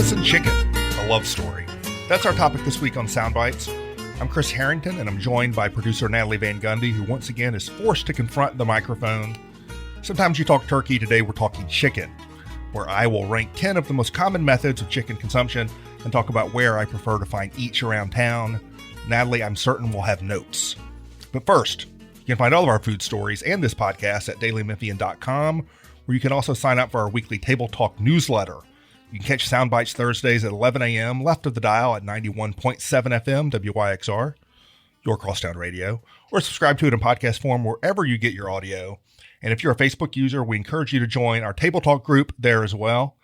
Memphis and chicken, a love story. That's our topic this week on Soundbites. I'm Chris Herrington, and I'm joined by producer Natalie Van Gundy, who once again is forced to confront the microphone. Sometimes you talk turkey. Today we're talking chicken, where I will rank 10 of the most common methods of chicken consumption and talk about where I prefer to find each around town. Natalie, I'm certain, will have notes. But first, you can find all of our food stories and this podcast at dailymemphian.com, where you can also sign up for our weekly Table Talk newsletter. You can catch Soundbites Thursdays at 11 a.m. left of the dial at 91.7 FM WYXR, your crosstown radio, or subscribe to it in podcast form wherever you get your audio. And if you're a Facebook user, we encourage you to join our Table Talk group there as well.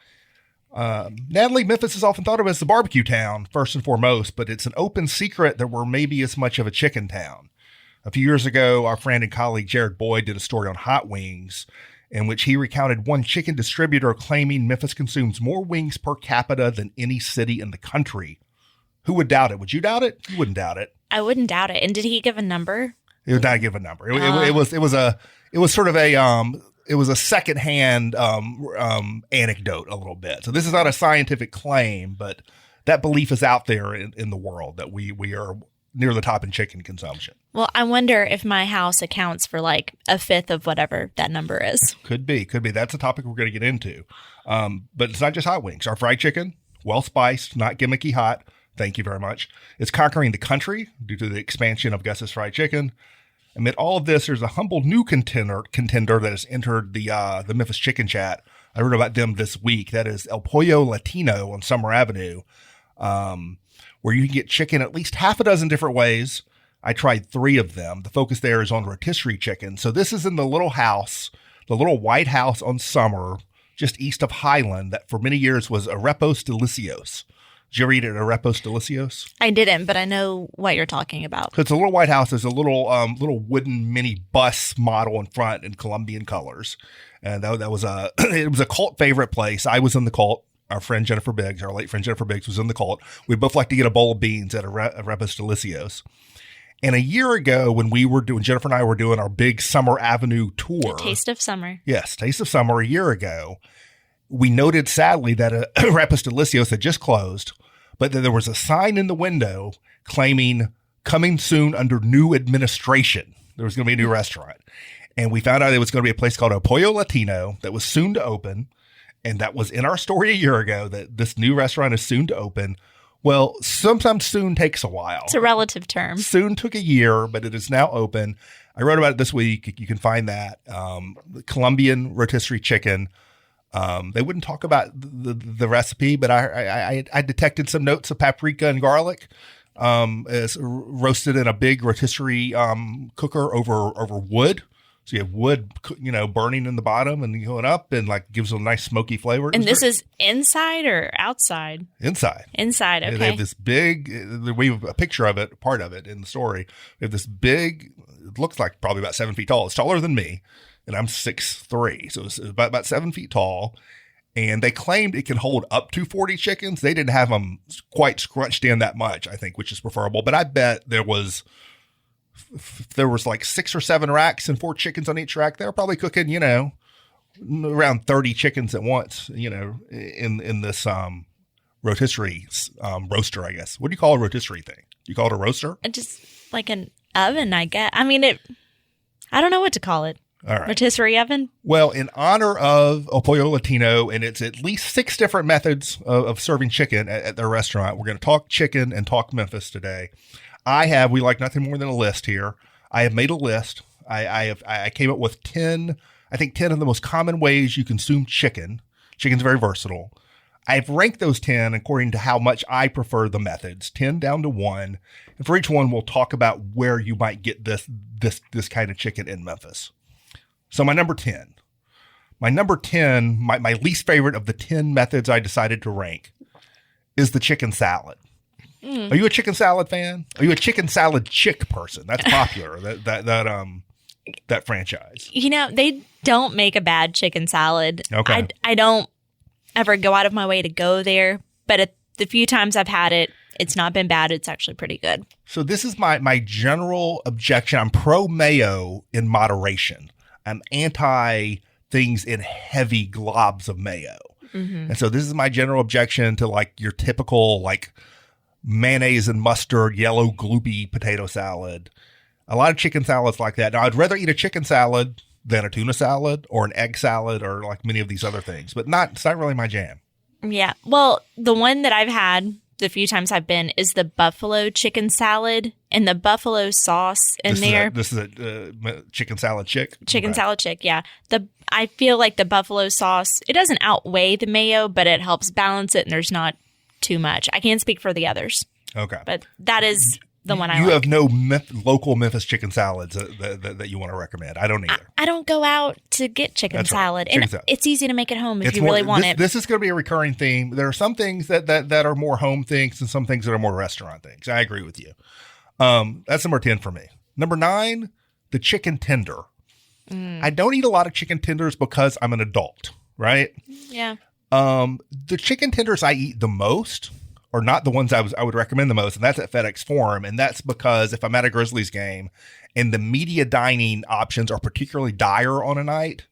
Natalie, Memphis is often thought of as the barbecue town, first and foremost, but it's an open secret that we're maybe as much of a chicken town. A few years ago, our friend and colleague Jared Boyd did a story on hot wings, in which he recounted one chicken distributor claiming Memphis consumes more wings per capita than any city in the country. Who would doubt it? Would you doubt it? You wouldn't doubt it. I wouldn't doubt it. And did he give a number? He would not give a number. It was sort of a secondhand anecdote a little bit. So this is not a scientific claim, but that belief is out there in the world that we are near the top in chicken consumption. Well, I wonder if my house accounts for like a fifth of whatever that number is. Could be. That's a topic we're going to get into. But it's not just hot wings. Our fried chicken, well spiced, not gimmicky hot. Thank you very much. It's conquering the country due to the expansion of Gus's Fried Chicken. Amid all of this, there's a humble new contender that has entered the Memphis Chicken Chat. I wrote about them this week. That is El Pollo Latino on Summer Avenue, where you can get chicken at least half a dozen different ways. I tried 3 of them. The focus there is on rotisserie chicken. So this is in the little house, the little white house on Summer, just east of Highland, that for many years was Arepos Delicios. Did you ever eat at Arepos Delicios? I didn't, but I know what you're talking about. So it's a little white house. There's a little wooden mini bus model in front in Colombian colors. And that was it was a cult favorite place. I was in the cult. Our friend Jennifer Biggs, our late friend Jennifer Biggs, was in the cult. We both like to get a bowl of beans at Arepos Delicios. And a year ago, when Jennifer and I were doing our big Summer Avenue tour. The Taste of Summer. Yes, Taste of Summer a year ago. We noted sadly that Arepos Delicios had just closed, but that there was a sign in the window claiming coming soon under new administration. There was going to be a new restaurant. And we found out it was going to be a place called El Pollo Latino that was soon to open. And that was in our story a year ago, that this new restaurant is soon to open. Well, sometimes soon takes a while. It's a relative term. Soon took a year, but it is now open. I wrote about it this week. You can find that. Colombian rotisserie chicken. They wouldn't talk about the recipe, but I detected some notes of paprika and garlic. It's roasted in a big rotisserie cooker over wood. So you have wood, burning in the bottom and going up, and like gives it a nice smoky flavor. And this is inside or outside? Inside. Inside, okay. They have this big, we have a picture of it, part of it in the story. We have this big, it looks like probably about 7 feet tall. It's taller than me, and I'm 6'3". So it's about 7 feet tall. And they claimed it can hold up to 40 chickens. They didn't have them quite scrunched in that much, I think, which is preferable. But I bet there was like 6 or 7 racks and 4 chickens on each rack. They're probably cooking, around 30 chickens at once, in this rotisserie roaster, I guess. What do you call a rotisserie thing? Do you call it a roaster? Just like an oven, I guess. I mean, I don't know what to call it. All right. Rotisserie oven? Well, in honor of El Pollo Latino, and it's at least 6 different methods of serving chicken at their restaurant, we're going to talk chicken and talk Memphis today. We like nothing more than a list here. I have made a list. I came up with 10 of the most common ways you consume chicken. Chicken's very versatile. I've ranked those 10 according to how much I prefer the methods, 10 down to 1. And for each one, we'll talk about where you might get this kind of chicken in Memphis. So my number 10, my least favorite of the 10 methods I decided to rank is the chicken salad. Are you a chicken salad fan? Are you a chicken salad chick person? That's popular. that franchise. They don't make a bad chicken salad. Okay. I don't ever go out of my way to go there, but the few times I've had it, it's not been bad. It's actually pretty good. So this is my general objection. I'm pro mayo in moderation. I'm anti things in heavy globs of mayo. And so this is my general objection to like your typical like mayonnaise and mustard, yellow gloopy potato salad. A lot of chicken salads like that. Now, I'd rather eat a chicken salad than a tuna salad or an egg salad or like many of these other things, but it's not really my jam. Yeah. Well, the one that I've had the few times I've been is the buffalo chicken salad and the buffalo sauce in there. This is a chicken salad chick? Chicken salad chick, yeah. I feel like the buffalo sauce, it doesn't outweigh the mayo, but it helps balance it and there's not too much. I can't speak for the others. Okay. But that is the one I like. You have no local Memphis chicken salads that you want to recommend. I don't either. I don't go out to get chicken salad. Chicken and salad. It's easy to make at home if you really want it. This is going to be a recurring theme. There are some things that are more home things and some things that are more restaurant things. I agree with you. That's number 10 for me. Number 9, the chicken tender. I don't eat a lot of chicken tenders because I'm an adult, right? Yeah. The chicken tenders I eat the most are not the ones I would recommend the most, and that's at FedEx Forum. And that's because if I'm at a Grizzlies game and the media dining options are particularly dire on a night,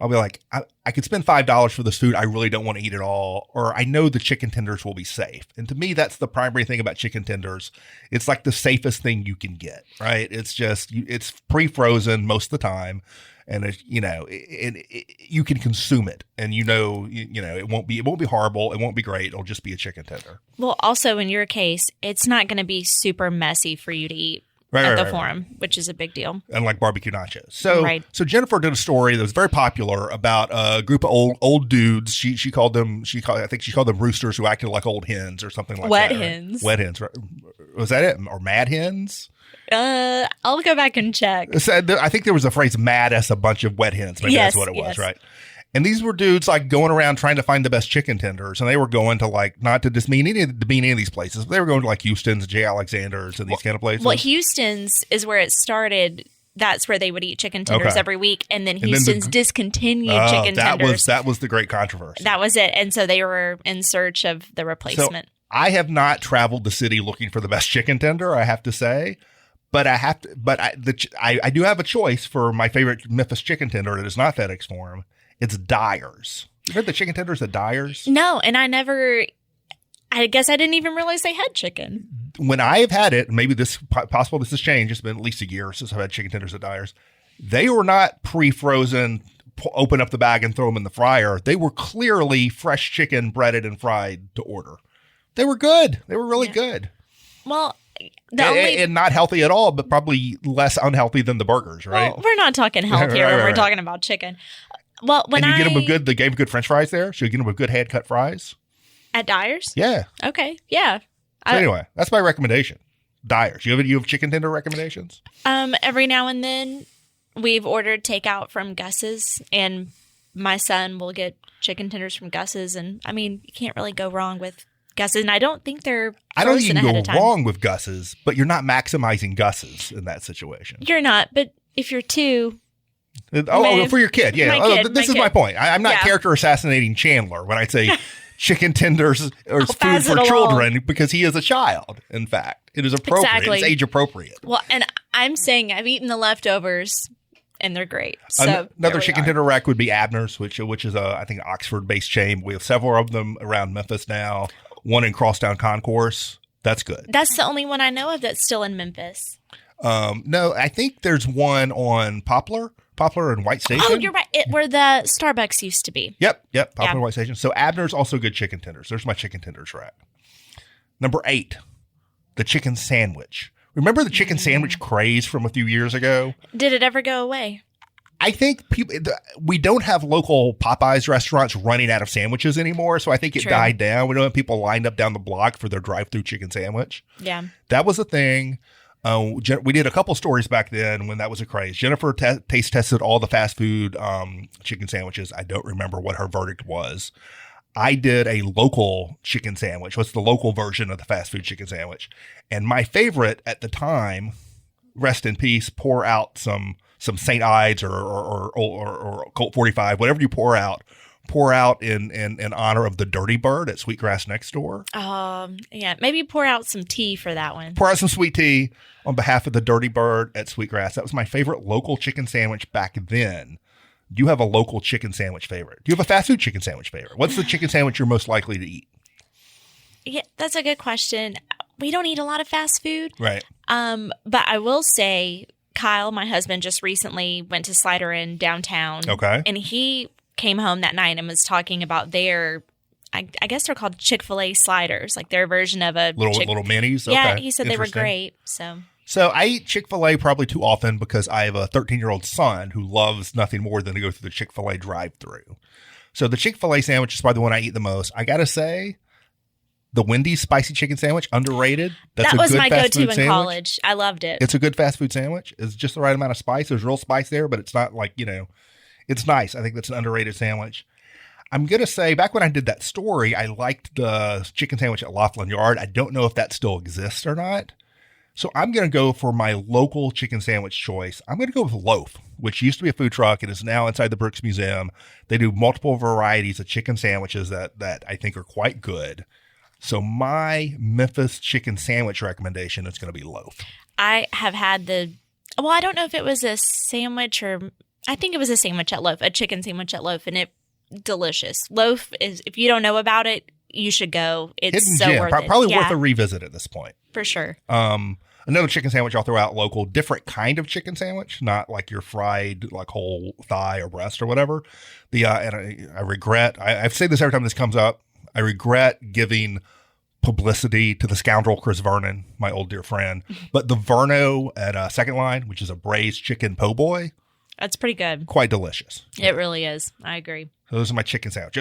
I'll be like, I could spend $5 for this food. I really don't want to eat it all. Or I know the chicken tenders will be safe. And to me, that's the primary thing about chicken tenders. It's like the safest thing you can get, right? It's just, it's pre-frozen most of the time. And you can consume it, and it won't be horrible. It won't be great. It'll just be a chicken tender. Well, also in your case, it's not going to be super messy for you to eat at the Forum, which is a big deal. Unlike barbecue nachos. So Jennifer did a story that was very popular about a group of old dudes. She called them roosters who acted like old hens or something like Wet that. hens. Wet hens. Right? Was that it? Or mad hens? I'll go back and check. So I think there was a phrase "mad as a bunch of wet hens." Maybe that's what it was, right? And these were dudes like going around trying to find the best chicken tenders, and they were going to like, not to demean any of these places, but they were going to like Houston's, J. Alexander's, and these kind of places. Well, Houston's is where it started. That's where they would eat chicken tenders every week, and then Houston's discontinued chicken tenders. That was the great controversy. That was it, and so they were in search of the replacement. So I have not traveled the city looking for the best chicken tender, I have to say. But I do have a choice for my favorite Memphis chicken tender that is not FedEx Forum. It's Dyer's. You heard the chicken tenders at Dyer's? No, and I guess I didn't even realize they had chicken. When I have had it, maybe this has changed. It's been at least a year since I've had chicken tenders at Dyer's. They were not pre-frozen, open up the bag and throw them in the fryer. They were clearly fresh chicken, breaded and fried to order. They were good. They were really good. Well, and not healthy at all, but probably less unhealthy than the burgers, right? Well, we're not talking health here. We're talking about chicken. Well, they gave good French fries there. Should you get them with good hand cut fries at Dyer's? Yeah. Okay. Yeah. So anyway, that's my recommendation. Dyer's. You have chicken tender recommendations? Every now and then we've ordered takeout from Gus's, and my son will get chicken tenders from Gus's, and I mean, you can't really go wrong with Gus's, and I don't think they're I don't think you frozen can go wrong with Gus's, but you're not maximizing Gus's in that situation. You're not, but if you're two... for your kid, yeah. This is my point. I'm not character assassinating Chandler when I say chicken tenders are food for children because he is a child, in fact. It is appropriate. Exactly. It's age appropriate. Well, and I'm saying I've eaten the leftovers, and they're great. So another chicken tender rack would be Abner's, which is I think, an Oxford-based chain. We have several of them around Memphis now. One in Crosstown Concourse. That's good. That's the only one I know of that's still in Memphis. No, I think there's one on Poplar and White Station. Oh, you're right. Where the Starbucks used to be. Yep. Poplar and White Station. So Abner's also good chicken tenders. There's my chicken tenders rack. Number 8, the chicken sandwich. Remember the chicken sandwich craze from a few years ago? Did it ever go away? I think we don't have local Popeyes restaurants running out of sandwiches anymore, so I think it died down. We don't have people lined up down the block for their drive-through chicken sandwich. Yeah. That was a thing. We did a couple stories back then when that was a craze. Jennifer taste tested all the fast food chicken sandwiches. I don't remember what her verdict was. I did a local chicken sandwich. What's the local version of the fast food chicken sandwich? And my favorite at the time, rest in peace, pour out some St. Ides or Colt 45, whatever you pour out in honor of the Dirty Bird at Sweetgrass next door. Yeah, maybe pour out some tea for that one. Pour out some sweet tea on behalf of the Dirty Bird at Sweetgrass. That was my favorite local chicken sandwich back then. Do you have a local chicken sandwich favorite? Do you have a fast food chicken sandwich favorite? What's the chicken sandwich you're most likely to eat? Yeah, that's a good question. We don't eat a lot of fast food. Right. But I will say Kyle, my husband, just recently went to Slider Inn downtown. Okay. And he came home that night and was talking about their, I guess they're called Chick-fil-A sliders, like their version of a little minis. Yeah, okay. he said they were great. So I eat Chick-fil-A probably too often because I have a 13-year-old son who loves nothing more than to go through the Chick-fil-A drive-thru. So the Chick-fil-A sandwich is probably the one I eat the most. I got to say, the Wendy's spicy chicken sandwich, underrated. That was my go-to in college. I loved it. It's a good fast food sandwich. It's just the right amount of spice. There's real spice there, but it's not like, it's nice. I think that's an underrated sandwich. I'm going to say, back when I did that story, I liked the chicken sandwich at Laughlin Yard. I don't know if that still exists or not. So I'm going to go for my local chicken sandwich choice. I'm going to go with Loaf, which used to be a food truck and is now inside the Brooks Museum. They do multiple varieties of chicken sandwiches that I think are quite good. So my Memphis chicken sandwich recommendation is going to be Loaf. I have had I don't know if it was a sandwich or I think it was a sandwich at Loaf, a chicken sandwich at Loaf, and delicious. Loaf is, if you don't know about it, you should go. It's hidden so gem. worth it. Probably worth a revisit at this point. For sure. Another chicken sandwich I'll throw out local, different kind of chicken sandwich, not like your fried like whole thigh or breast or whatever. And I regret, I've said this every time this comes up, I regret giving publicity to the scoundrel Chris Vernon, my old dear friend. But the Verno at Second Line, which is a braised chicken po' boy. That's pretty good. Quite delicious. It really is. I agree. So those are my chicken sandwich.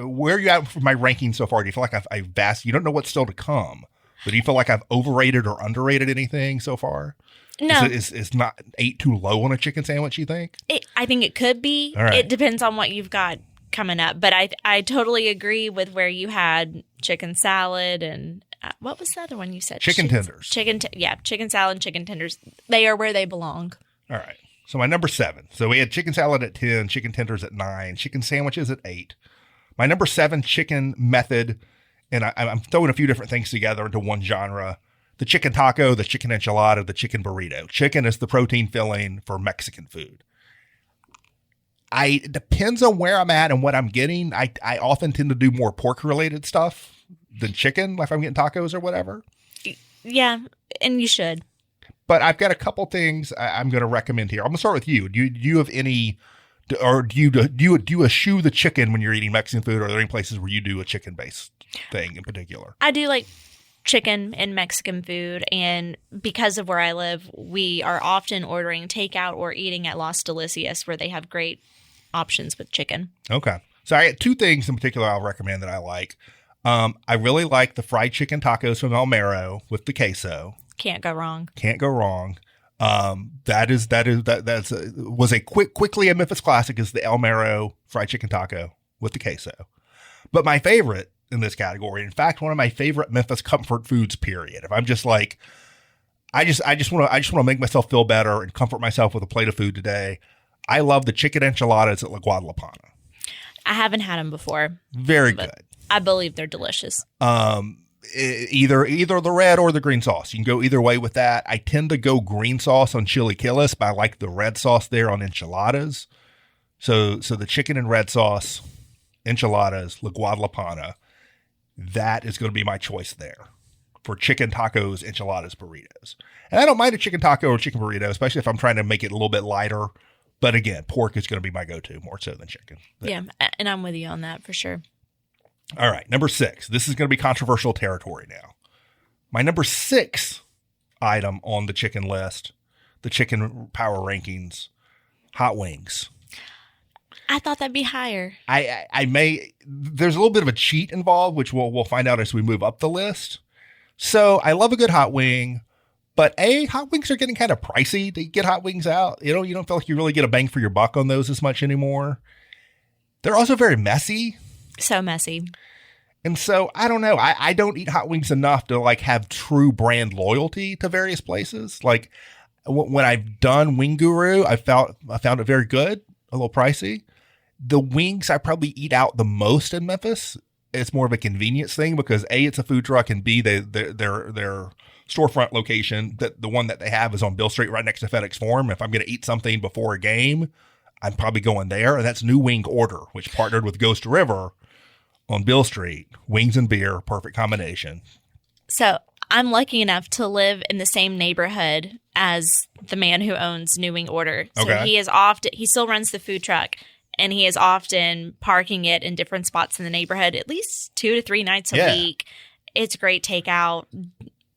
Where are you at for my ranking so far? Do you feel like I've vast? You don't know what's still to come, but do you feel like I've overrated or underrated anything so far? No. Is not 8 too low on a chicken sandwich, you think? I think it could be. All right. It depends on what you've got coming up. But I totally agree with where you had chicken salad and what was the other one you said? Chicken tenders. Chicken salad and chicken tenders. They are where they belong. All right. So my number 7. So we had chicken salad at 10, chicken tenders at 9, chicken sandwiches at 8. My number 7 chicken method, and I'm throwing a few different things together into one genre. The chicken taco, the chicken enchilada, the chicken burrito. Chicken is the protein filling for Mexican food. It depends on where I'm at and what I'm getting. I often tend to do more pork-related stuff than chicken, like if I'm getting tacos or whatever. Yeah, and you should. But I've got a couple things I'm going to recommend here. I'm going to start with you. Do you have any, or do you eschew the chicken when you're eating Mexican food? Or are there any places where you do a chicken-based thing in particular? I do like chicken and Mexican food, and because of where I live, we are often ordering takeout or eating at Las Delicias, where they have great options with chicken. Okay. So I got 2 things in particular I'll recommend that I like. I really like the fried chicken tacos from El Mero with the queso. Can't go wrong. Can't go wrong. Was a quickly a Memphis classic is the El Mero fried chicken taco with the queso. But my favorite in this category, in fact, one of my favorite Memphis comfort foods, period. If I'm just like, I just want to make myself feel better and comfort myself with a plate of food today. I love the chicken enchiladas at La Guadalupana. I haven't had them before. Very good. I believe they're delicious. Either the red or the green sauce. You can go either way with that. I tend to go green sauce on chilaquiles, but I like the red sauce there on enchiladas. So the chicken and red sauce, enchiladas, La Guadalupana, that is going to be my choice there for chicken tacos, enchiladas, burritos. And I don't mind a chicken taco or chicken burrito, especially if I'm trying to make it a little bit lighter. But again, pork is going to be my go-to more so than chicken. Yeah, and I'm with you on that for sure. All right, number 6. This is going to be controversial territory now. My number 6 item on the chicken list, the chicken power rankings, hot wings. I thought that'd be higher. There's a little bit of a cheat involved, which we'll find out as we move up the list. So I love a good hot wing, but hot wings are getting kind of pricey to get hot wings out. You don't feel like you really get a bang for your buck on those as much anymore. They're also very messy. So messy. And so I don't know. I don't eat hot wings enough to like have true brand loyalty to various places. Like when I've done Wing Guru, I found it very good, a little pricey. The wings I probably eat out the most in Memphis. It's more of a convenience thing because A, it's a food truck, and B, their storefront location, that the one that they have is on Bill Street right next to FedEx Forum. If I'm going to eat something before a game, I'm probably going there. And that's New Wing Order, which partnered with Ghost River on Beale Street. Wings and beer, perfect combination. So I'm lucky enough to live in the same neighborhood as the man who owns New Wing Order. So he still runs the food truck, and he is often parking it in different spots in the neighborhood at least 2 to 3 nights a week. It's great takeout.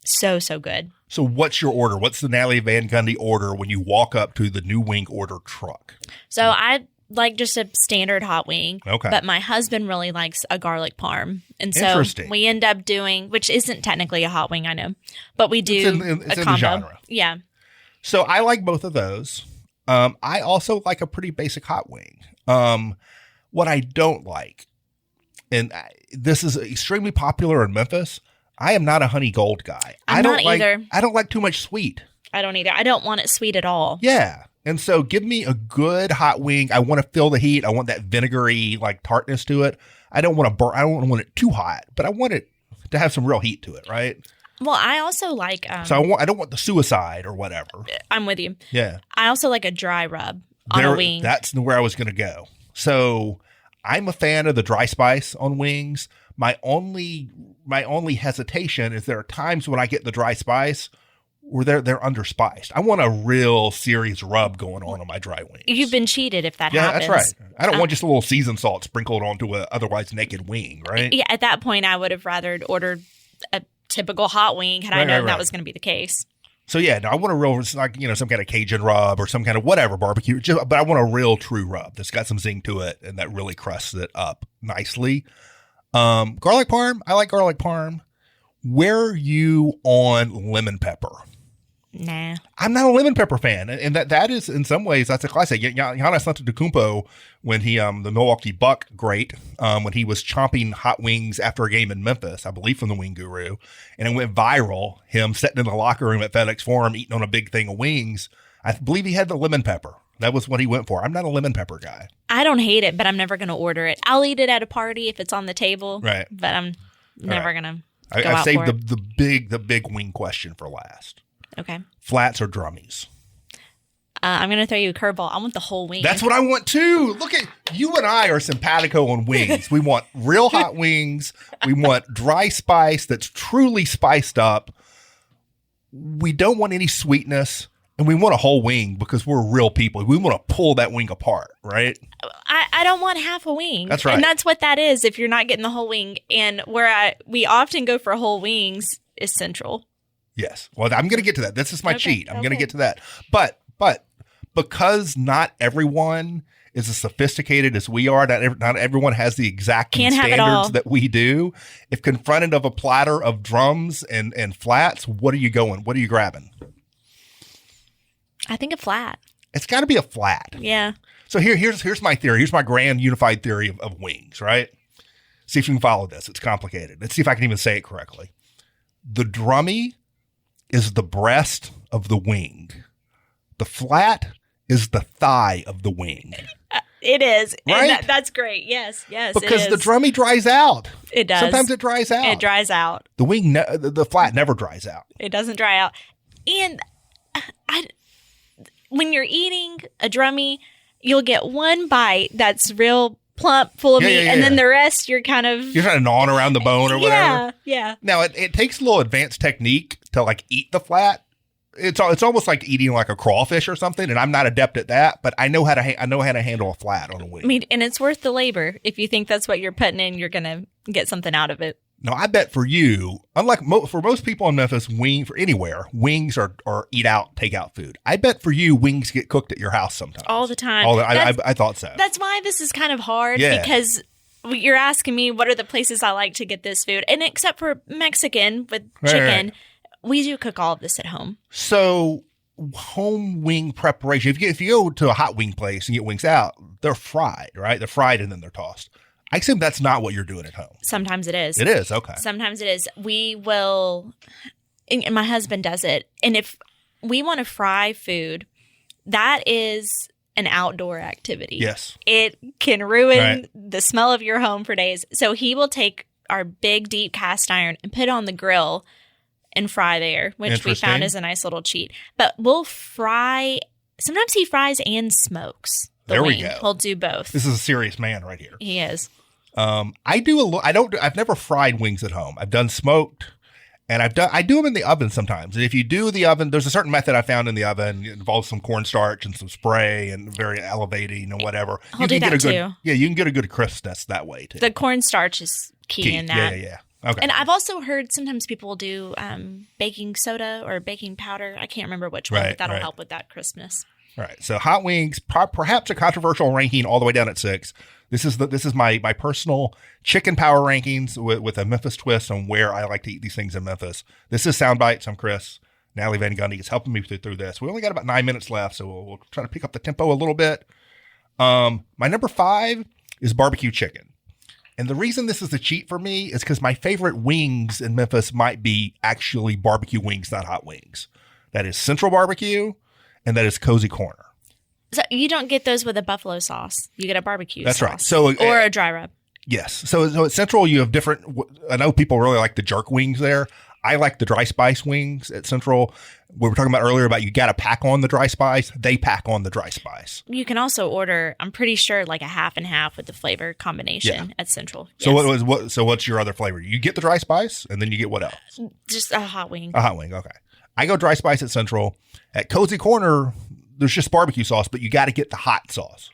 So good. So what's your order? What's the Natalie Van Gundy order when you walk up to the New Wing Order truck? So I like just a standard hot wing. Okay. But my husband really likes a garlic parm. And so we end up doing, which isn't technically a hot wing, I know, but we do it's a in combo. the genre. Yeah. So I like both of those. I also like a pretty basic hot wing. What I don't like, and this is extremely popular in Memphis, I am not a honey gold guy. I'm not either. I don't like too much sweet. I don't either. I don't want it sweet at all. Yeah. And so give me a good hot wing. I want to feel the heat. I want that vinegary like tartness to it. I don't want to burn. I don't want it too hot, but I want it to have some real heat to it, right? Well, I also like so I don't want the suicide or whatever. I'm with you. Yeah. I also like a dry rub on a wing. That's where I was going to go. So I'm a fan of the dry spice on wings. My only hesitation is there are times when I get the dry spice where they're underspiced. I want a real serious rub going on my dry wings. You've been cheated if that Yeah, happens. that's right. I don't want just a little seasoned salt sprinkled onto a otherwise naked wing, right? Yeah, at that point I would have rather ordered a typical hot wing had I known that was going to be the case. So yeah, no, I want a real, like, some kind of Cajun rub or some kind of whatever barbecue, but I want a real true rub that's got some zing to it and that really crusts it up nicely. Garlic parm, I like garlic parm. Where are you on lemon pepper? Nah. I'm not a lemon pepper fan. And that is, in some ways, that's a classic. Giannis Antetokounmpo, when he, the Milwaukee Buck great, when he was chomping hot wings after a game in Memphis, I believe from the Wing Guru, and it went viral, him sitting in the locker room at FedEx Forum eating on a big thing of wings. I believe he had the lemon pepper. That was what he went for. I'm not a lemon pepper guy. I don't hate it, but I'm never going to order it. I'll eat it at a party if it's on the table. Right. But I'm never going to go I've out saved for it. the big wing question for last. Okay. Flats or drummies? I'm going to throw you a curveball. I want the whole wing. That's what I want too. Look at you and I are simpatico on wings. We want real hot wings. We want dry spice that's truly spiced up. We don't want any sweetness, and we want a whole wing because we're real people. We want to pull that wing apart, right? I don't want half a wing. That's right. And that's what that is if you're not getting the whole wing. And where we often go for whole wings is Central. Yes. Well, I'm going to get to that. This is my cheat. I'm going to get to that. But because not everyone is as sophisticated as we are, not everyone has the exact standards that we do. If confronted of a platter of drums and flats, what are you going? What are you grabbing? I think a flat. It's got to be a flat. Yeah. So here's my theory. Here's my grand unified theory of wings, right? See if you can follow this. It's complicated. Let's see if I can even say it correctly. The drummy is the breast of the wing. The flat is the thigh of the wing. It is. Right? And that's great. Yes, because the drummy dries out. It does. Sometimes it dries out. It dries out. The wing, the flat never dries out. It doesn't dry out. And when you're eating a drummy, you'll get one bite that's real plump, full of meat, and then the rest you're kind of gnawing around the bone or whatever. Yeah. Now it takes a little advanced technique to like eat the flat. It's almost like eating like a crawfish or something, and I'm not adept at that, but I know how to handle a flat on a wing. I mean, and it's worth the labor. If you think that's what you're putting in, you're gonna get something out of it. No, I bet for you, unlike for most people in Memphis, wings are eat out, take out food. I bet for you, wings get cooked at your house sometimes. All the time. I thought so. That's why this is kind of hard because you're asking me what are the places I like to get this food. And except for Mexican with chicken, we do cook all of this at home. So home wing preparation, if you go to a hot wing place and get wings out, they're fried, right? They're fried and then they're tossed. I assume that's not what you're doing at home. Sometimes it is. It is, okay. Sometimes it is. We will, and my husband does it. And if we want to fry food, that is an outdoor activity. Yes. It can ruin the smell of your home for days. So he will take our big, deep cast iron and put it on the grill and fry there, which we found is a nice little cheat. But we'll fry, sometimes he fries and smokes. the there wing. we go. He'll do both. This is a serious man right here. He is. I've never fried wings at home. I've done smoked, and I do them in the oven sometimes. And if you do the oven, there's a certain method I found in the oven. It involves some cornstarch and some spray and very elevating and whatever. I'll do that too. Yeah, you can get a good crispness that way too. The cornstarch is key in that. Yeah. Okay. And I've also heard sometimes people do baking soda or baking powder. I can't remember which one, but that'll help with that crispness. All right. So hot wings, perhaps a controversial ranking all the way down at 6. This is my personal chicken power rankings with a Memphis twist on where I like to eat these things in Memphis. This is Soundbites. I'm Chris. Natalie Van Gundy is helping me through this. We only got about 9 minutes left, so we'll try to pick up the tempo a little bit. My number 5 is barbecue chicken. And the reason this is a cheat for me is because my favorite wings in Memphis might be actually barbecue wings, not hot wings. That is Central Barbecue, and that is Cozy Corner. So you don't get those with a buffalo sauce. You get a barbecue That's sauce. right. So or a dry rub. Yes. So at Central, you have different. I know people really like the jerk wings there. I like the dry spice wings at Central. We were talking about earlier about you got to pack on the dry spice. They pack on the dry spice. You can also order, I'm pretty sure, like a half and half with the flavor combination at Central. So yes. What's your other flavor? You get the dry spice, and then you get what else? Just a hot wing. A hot wing. Okay. I go dry spice at Central. At Cozy Corner, there's just barbecue sauce, but you got to get the hot sauce.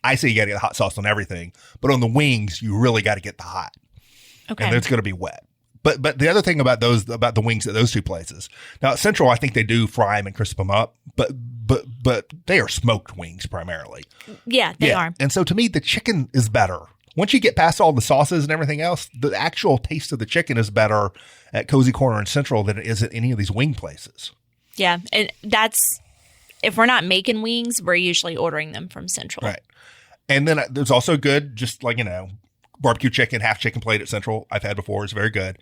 I say you got to get the hot sauce on everything, but on the wings, you really got to get the hot. Okay. And it's going to be wet. But the other thing about the wings at those two places. Now at Central, I think they do fry them and crisp them up, but they are smoked wings primarily. Yeah, they are. And so to me, the chicken is better. Once you get past all the sauces and everything else, the actual taste of the chicken is better at Cozy Corner and Central than it is at any of these wing places. Yeah, and that's, if we're not making wings, we're usually ordering them from Central. Right. And then there's also good, just like, barbecue chicken, half chicken plate at Central. I've had before. It's very good.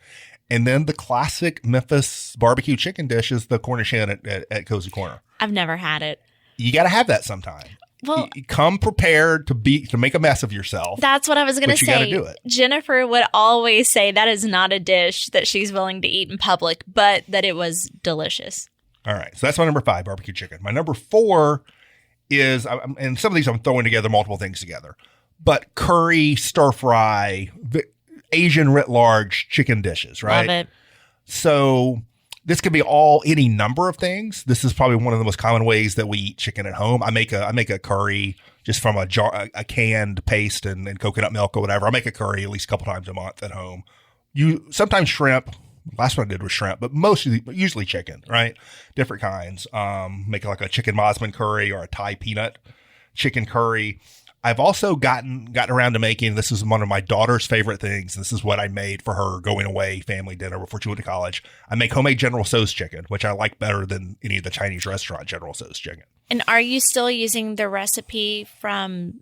And then the classic Memphis barbecue chicken dish is the Cornish hen at Cozy Corner. I've never had it. You got to have that sometime. Well, you come prepared to make a mess of yourself. That's what I was going to say. You got to do it. Jennifer would always say that is not a dish that she's willing to eat in public, but that it was delicious. All right. So that's my number 5, barbecue chicken. My number 4 is, and some of these I'm throwing together multiple things together, but curry, stir fry, Asian writ large chicken dishes, right? Love it. So this could be any number of things. This is probably one of the most common ways that we eat chicken at home. I make a curry just from a canned paste and coconut milk or whatever. I make a curry at least a couple times a month at home. Sometimes shrimp. Last one I did was shrimp, but usually chicken, right? Different kinds. Make like a chicken masman curry or a Thai peanut chicken curry. I've also gotten around to making, this is one of my daughter's favorite things. This is what I made for her going away family dinner before she went to college. I make homemade General Tso's chicken, which I like better than any of the Chinese restaurant General Tso's chicken. And are you still using the recipe from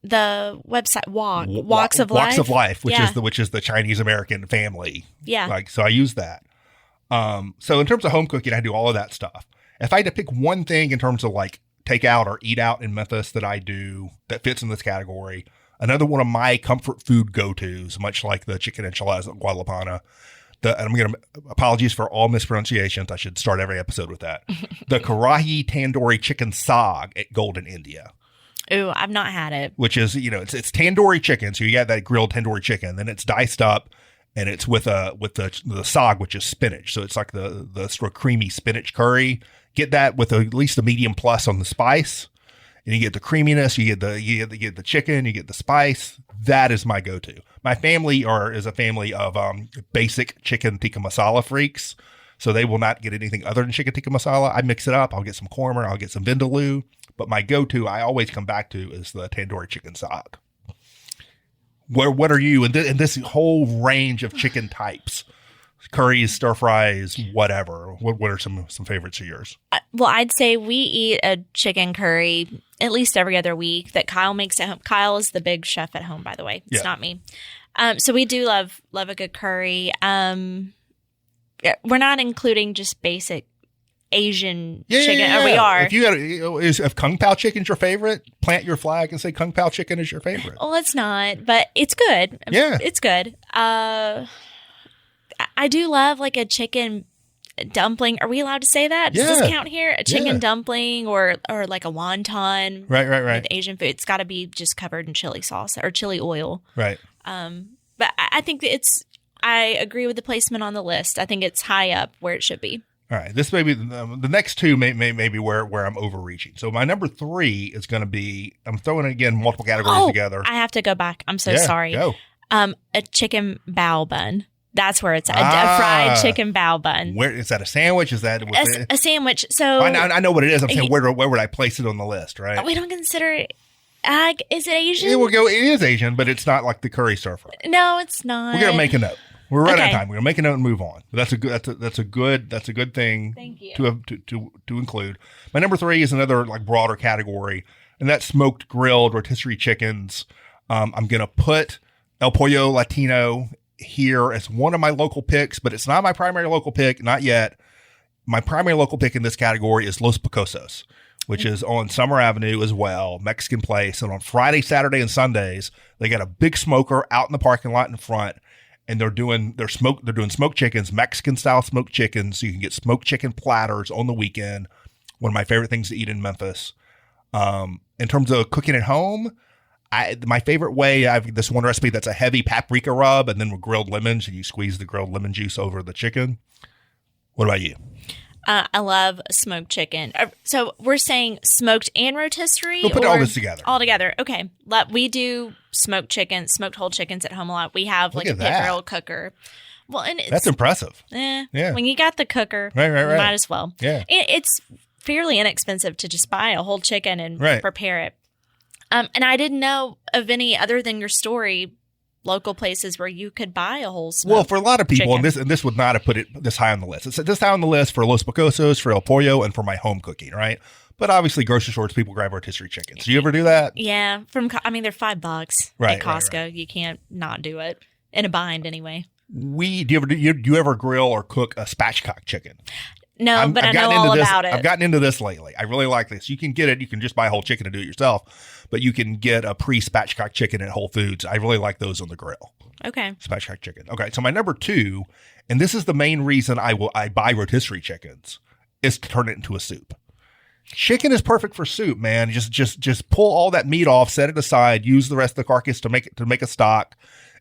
the website Walks of Life? Walks of Life, which is the Chinese American family. Yeah. So I use that. So in terms of home cooking, I do all of that stuff. If I had to pick one thing in terms of like take out or eat out in Memphis that I do that fits in this category, another one of my comfort food go-tos, much like the chicken enchiladas at Guadalupana. Apologies for all mispronunciations. I should start every episode with that. The Karahi Tandoori Chicken Saag at Golden India. Ooh, I've not had it. Which is, it's tandoori chicken. So you got that grilled tandoori chicken. Then it's diced up and it's with the saag, which is spinach. So it's like the sort of creamy spinach curry. Get that with at least a medium plus on the spice. And you get the creaminess, you get the chicken, you get the spice. That is my go-to. My family is a family of basic chicken tikka masala freaks. So they will not get anything other than chicken tikka masala. I mix it up. I'll get some korma. I'll get some vindaloo. But my go-to, I always come back to, is the tandoori chicken saag. What are you in this whole range of chicken types? Curries, stir fries, whatever. What are some favorites of yours? Well, I'd say we eat a chicken curry at least every other week that Kyle makes at home. Kyle is the big chef at home, by the way. It's not me. So we do love a good curry. We're not including just basic Asian chicken. Yeah. Or we are. If Kung Pao chicken's your favorite, plant your flag and say Kung Pao chicken is your favorite. Well, it's not, but it's good. Yeah. It's good. I do love like a chicken dumpling. Are we allowed to say that? Does this count here? A chicken dumpling or like a wonton. Right. With Asian food. It's got to be just covered in chili sauce or chili oil. Right. But I think I agree with the placement on the list. I think it's high up where it should be. All right. This may be the next two may be where I'm overreaching. So my number 3 is going to be, I'm throwing again multiple categories together. I have to go back. I'm so sorry. Go. A chicken bao bun. That's where it's at. A fried chicken bao bun. Where is that? A sandwich? Is that a sandwich? So I know what it is. I'm saying where would I place it on the list? Right. We don't consider it. Is it Asian? It is Asian, but it's not like the curry stir fry. No, it's not. We're gonna make a note. We're right on time. We're gonna make a note and move on. But that's a good thing. Thank you. To include. My number 3 is another like broader category, and that's smoked grilled rotisserie chickens. I'm gonna put El Pollo Latino here as one of my local picks, but it's not my primary local pick, not yet. My primary local pick in this category is Los Picosos, which is on Summer Avenue as well, Mexican place. And on Friday, Saturday, and Sundays, they got a big smoker out in the parking lot in front, and they're doing smoked chickens, Mexican style smoked chickens. So you can get smoked chicken platters on the weekend. One of my favorite things to eat in Memphis. In terms of cooking at home, my favorite way, I have this one recipe that's a heavy paprika rub and then with grilled lemons, and you squeeze the grilled lemon juice over the chicken. What about you? I love smoked chicken. So we're saying smoked and rotisserie? We'll put all this together. All together. Okay. We do smoked whole chickens at home a lot. We have like a pit grill cooker. Well, and that's impressive. Yeah. When you got the cooker, right. You might as well. Yeah. It's fairly inexpensive to just buy a whole chicken and prepare it. And I didn't know of any other than your story local places where you could buy a whole smoked Well, for a lot of people, chicken. and this would not have put it this high on the list. It's this high on the list for Los Picosos, for El Pollo, and for my home cooking, right? But obviously, grocery stores, people grab rotisserie chickens. Do you ever do that? Yeah. They're $5 at Costco. Right. You can't not do it. In a bind, anyway. Do you ever grill or cook a spatchcock chicken? No, but I know all about it. I've gotten into this lately. I really like this. You can get it. You can just buy a whole chicken and do it yourself, but you can get a pre-spatchcock chicken at Whole Foods. I really like those on the grill. Okay. Spatchcock chicken. Okay, so my number 2, and this is the main reason I buy rotisserie chickens, is to turn it into a soup. Chicken is perfect for soup, man. Just pull all that meat off, set it aside, use the rest of the carcass to make a stock,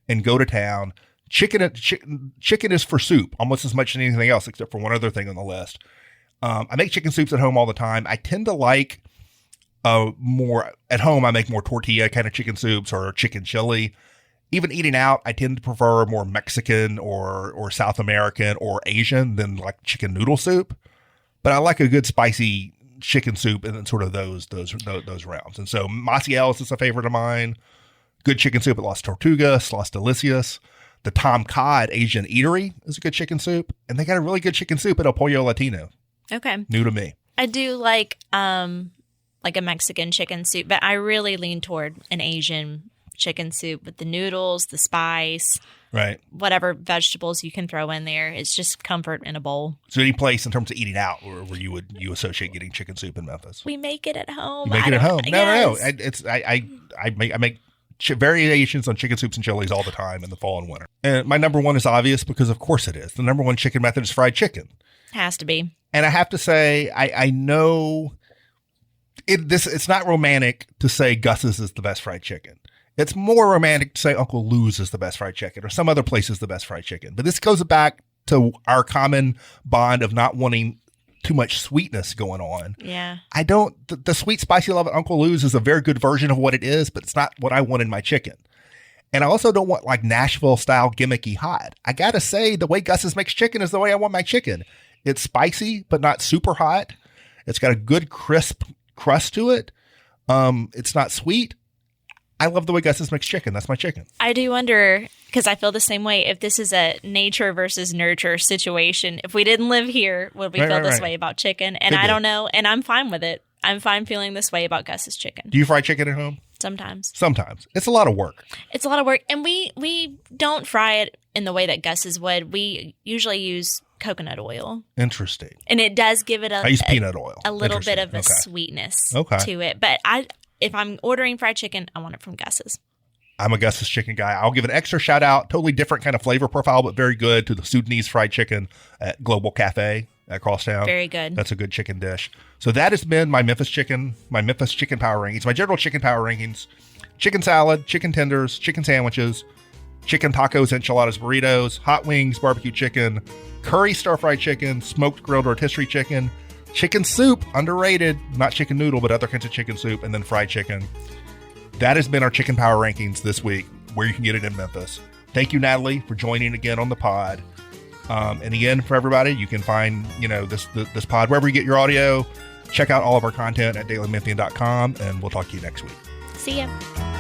and go to town. Chicken is for soup almost as much as anything else, except for one other thing on the list. I make chicken soups at home all the time. I tend to like more at home. I make more tortilla kind of chicken soups or chicken chili. Even eating out, I tend to prefer more Mexican or South American or Asian than like chicken noodle soup. But I like a good spicy chicken soup and sort of those rounds. And so Maciel's is a favorite of mine. Good chicken soup at Las Tortugas, Las Delicias. The Tom Cod Asian Eatery is a good chicken soup. And they got a really good chicken soup at El Pollo Latino. Okay. New to me. I do like a Mexican chicken soup, but I really lean toward an Asian chicken soup with the noodles, the spice, right? Whatever vegetables you can throw in there. It's just comfort in a bowl. So any place in terms of eating out where you associate getting chicken soup in Memphis? We make it at home. You make it at home? No. Yes. I make variations on chicken soups and chilies all the time in the fall and winter. And my number 1 is obvious because of course it is. The number 1 chicken method is fried chicken. Has to be. And I have to say, I know it's not romantic to say Gus's is the best fried chicken. It's more romantic to say Uncle Lou's is the best fried chicken or some other place is the best fried chicken. But this goes back to our common bond of not wanting too much sweetness going on. Yeah. The sweet spicy love at Uncle Lou's is a very good version of what it is, but it's not what I want in my chicken. And I also don't want like Nashville style gimmicky hot. I got to say the way Gus's makes chicken is the way I want my chicken. It's spicy, but not super hot. It's got a good crisp crust to it. It's not sweet. I love the way Gus's makes chicken. That's my chicken. I do wonder, because I feel the same way, if this is a nature versus nurture situation. If we didn't live here, would we feel this way about chicken? And I don't know. And I'm fine with it. I'm fine feeling this way about Gus's chicken. Do you fry chicken at home? Sometimes. It's a lot of work. It's a lot of work. And we don't fry it in the way that Gus's would. We usually use coconut oil. Interesting. And it does give it I use peanut oil. A little bit of a sweetness to it. But if I'm ordering fried chicken, I want it from Gus's. I'm a Gus's chicken guy. I'll give an extra shout out, totally different kind of flavor profile, but very good, to the Sudanese fried chicken at Global Cafe at Crosstown. Very good. That's a good chicken dish. So that has been my Memphis chicken power rankings, my general chicken power rankings: chicken salad, chicken tenders, chicken sandwiches, chicken tacos, enchiladas, burritos, hot wings, barbecue chicken, curry stir-fried chicken, smoked grilled rotisserie chicken, chicken soup, underrated, not chicken noodle, but other kinds of chicken soup, and then fried chicken. That has been our chicken power rankings this week, where you can get it in Memphis. Thank you, Natalie, for joining again on the pod. And again, for everybody, you can find, this pod wherever you get your audio. Check out all of our content at dailymemphian.com, and we'll talk to you next week. See ya.